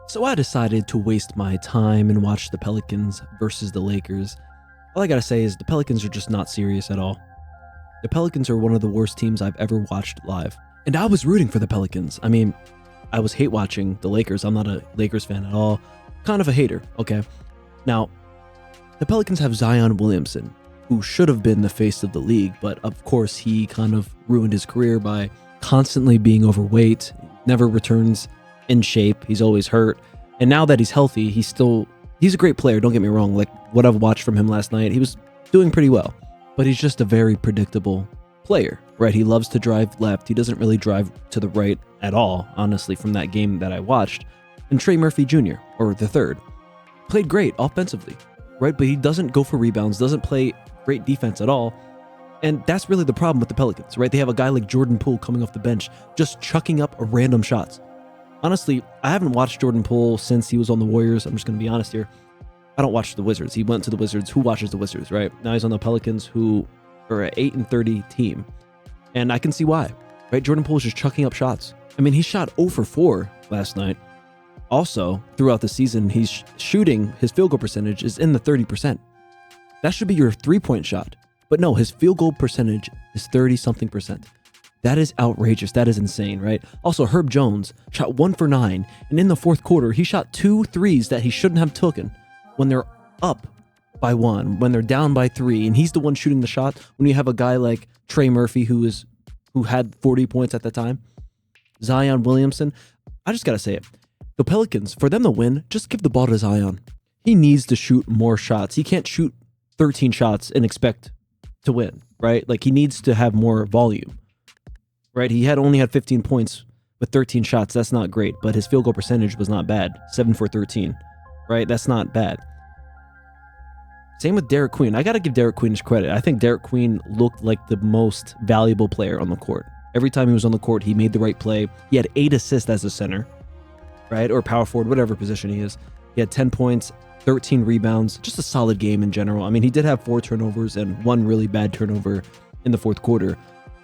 So I decided to waste my time and watch the Pelicans versus the Lakers. All I gotta say is the Pelicans are just not serious at all. The Pelicans are one of the worst teams I've ever watched live. And I was rooting for the Pelicans. I mean, I was hate watching the Lakers. I'm not a Lakers fan at all. Kind of a hater, okay? Now, the Pelicans have Zion Williamson, who should have been the face of the league, but of course he kind of ruined his career by constantly being overweight, never returns in shape, he's always hurt. And now that he's healthy, he's a great player, don't get me wrong. Like what I've watched from him last night, he was doing pretty well. But he's just a very predictable player, right? He loves to drive left. He doesn't really drive to the right at all, honestly, from that game that I watched. And Trey Murphy Jr., or the third, played great offensively, right? But he doesn't go for rebounds, doesn't play great defense at all. And that's really the problem with the Pelicans, right? They have a guy like Jordan Poole coming off the bench, just chucking up random shots. Honestly, I haven't watched Jordan Poole since he was on the Warriors. I'm just going to be honest here. I don't watch the Wizards. He went to the Wizards. Who watches the Wizards, right? Now he's on the Pelicans, who are an 8-30 team. And I can see why, right? Jordan Poole is just chucking up shots. I mean, he shot 0 for 4 last night. Also, throughout the season, he's shooting, his field goal percentage is in the 30%. That should be your three-point shot. But no, his field goal percentage is 30-something percent. That is outrageous. That is insane, right? Also, Herb Jones shot 1 for 9, and in the fourth quarter, he shot 2 threes that he shouldn't have taken when they're up by 1, when they're down by 3, and he's the one shooting the shot when you have a guy like Trey Murphy who had 40 points at the time. Zion Williamson, I just gotta say it. The Pelicans, for them to win, just give the ball to Zion. He needs to shoot more shots. He can't shoot 13 shots and expect to win, right? Like he needs to have more volume. Right, he only had 15 points with 13 shots. That's not great, but his field goal percentage was not bad. 7 for 13, right? That's not bad. Same with Derek Queen. I got to give Derek Queen his credit. I think Derek Queen looked like the most valuable player on the court. Every time he was on the court, he made the right play. He had 8 assists as a center, right? Or power forward, whatever position he is. He had 10 points, 13 rebounds, just a solid game in general. I mean, he did have 4 turnovers and 1 really bad turnover in the fourth quarter.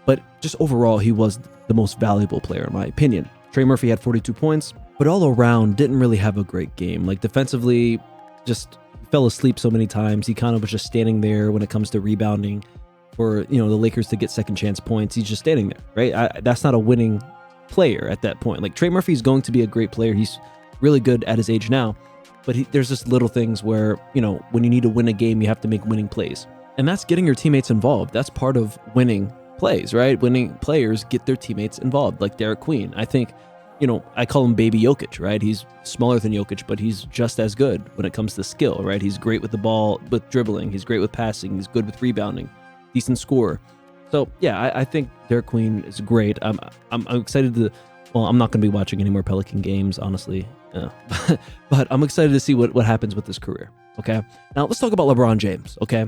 But just overall, he was the most valuable player, in my opinion. Trey Murphy had 42 points, but all around didn't really have a great game. Like defensively, just fell asleep so many times. He kind of was just standing there when it comes to rebounding for, the Lakers to get second chance points. He's just standing there, right? That's not a winning player at that point. Like Trey Murphy is going to be a great player. He's really good at his age now, but there's just little things where, when you need to win a game, you have to make winning plays. And that's getting your teammates involved. That's part of winning plays, right? Winning players get their teammates involved, like Derek Queen. I think, I call him Baby Jokic, right? He's smaller than Jokic, but he's just as good when it comes to skill, right? He's great with the ball, with dribbling. He's great with passing. He's good with rebounding, decent scorer. So yeah, I think Derek Queen is great. I'm excited to. Well, I'm not going to be watching any more Pelican games, honestly, but I'm excited to see what happens with his career. Okay, now let's talk about LeBron James. Okay,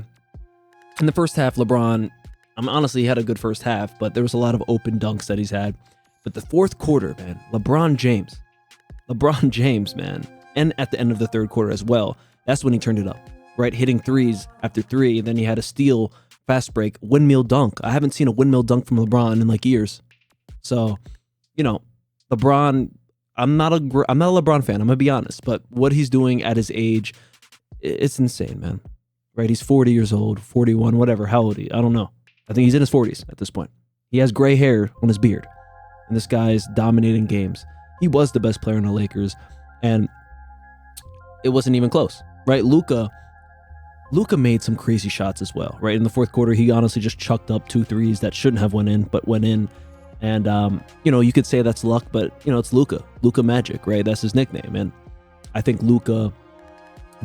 in the first half, LeBron. Honestly, he had a good first half, but there was a lot of open dunks that he's had. But the fourth quarter, man, LeBron James, man, and at the end of the third quarter as well, that's when he turned it up, right? Hitting threes after 3, and then he had a steal, fast break, windmill dunk. I haven't seen a windmill dunk from LeBron in like years. So, LeBron, I'm not a LeBron fan, I'm gonna be honest, but what he's doing at his age, it's insane, man. Right? He's 40 years old, 41, whatever, how old is he? I don't know. I think he's in his 40s at this point. He has gray hair on his beard. And this guy is dominating games. He was the best player in the Lakers. And it wasn't even close, right? Luka made some crazy shots as well, right? In the fourth quarter, he honestly just chucked up 2 threes that shouldn't have went in, but went in. And, you could say that's luck, but, it's Luka. Luka Magic, right? That's his nickname. And I think Luka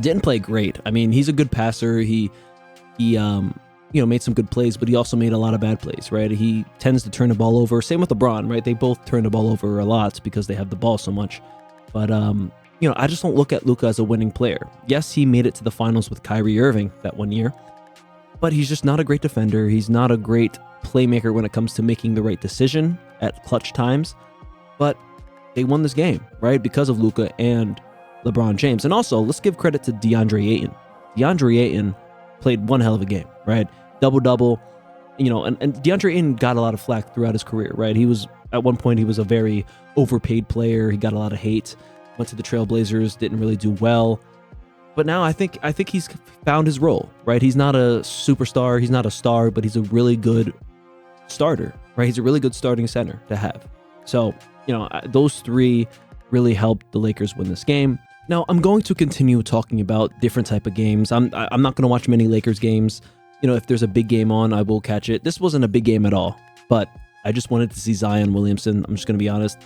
didn't play great. I mean, he's a good passer. He made some good plays, but he also made a lot of bad plays, right? He tends to turn the ball over. Same with LeBron, right? They both turn the ball over a lot because they have the ball so much. But, I just don't look at Luka as a winning player. Yes, he made it to the finals with Kyrie Irving that one year, but he's just not a great defender. He's not a great playmaker when it comes to making the right decision at clutch times. But they won this game, right? Because of Luka and LeBron James. And also, let's give credit to DeAndre Ayton. DeAndre Ayton played one hell of a game, right? Double-double, and DeAndre Ayton got a lot of flack throughout his career, right? At one point, he was a very overpaid player. He got a lot of hate. went to the Trailblazers, didn't really do well. But now I think he's found his role, right? He's not a superstar, he's not a star, but he's a really good starter, right? He's a really good starting center to have. So, you know, those three really helped the Lakers win this game. Now, I'm going to continue talking about different type of games. I'm not going to watch many Lakers games. You know, if there's a big game on, I will catch it. This wasn't a big game at all, but I just wanted to see Zion Williamson. I'm just going to be honest,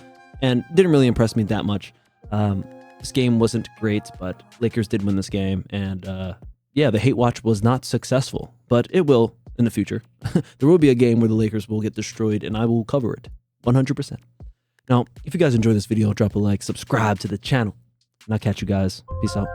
and didn't really impress me that much. This game wasn't great, but Lakers did win this game, and yeah, the hate watch was not successful, but it will in the future. There will be a game where the Lakers will get destroyed, and I will cover it 100%. Now, if you guys enjoyed this video, drop a like, subscribe to the channel, and I'll catch you guys. Peace out.